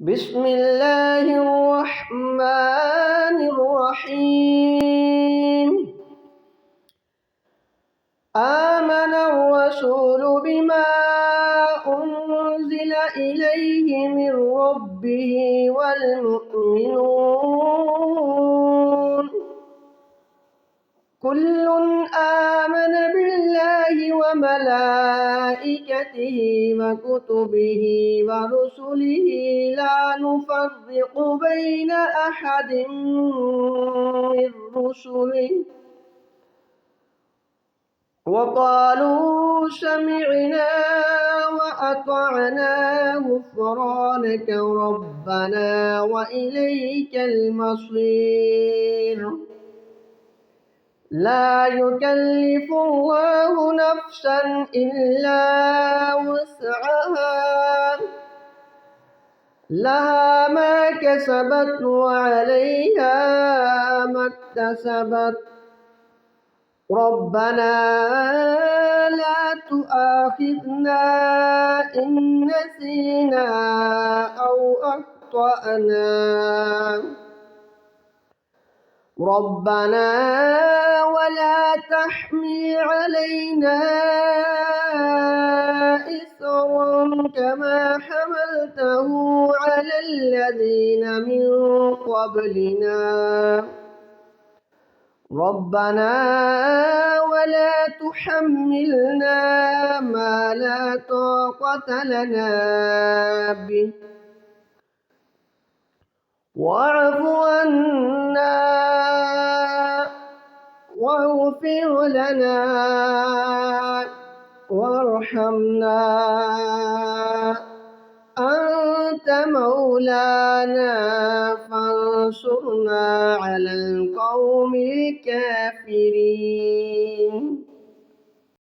بسم الله الرحمن الرحيم آمن الرسول بما أنزل إليه من ربه والمؤمنون كل آمن بالله وملائكته وكتبه ورسله لا نفرق بين أحد من رسله وقالوا سمعنا وأطعنا غفرانك ربنا وإليك المصير لا يكلف الله نفسا إلا وسعها لها ما كسبت وعليها ما اكتسبت ربنا لا تؤاخذنا إن نسينا أو أخطأنا ربنا ولا تحمل علينا إصرا كما حملته على الذين من قبلنا ربنا ولا تحملنا ما لا طاقة لنا به واعف عنا واغفر لنا وارحمنا أنت مولانا فانصرنا على القوم الكافرين.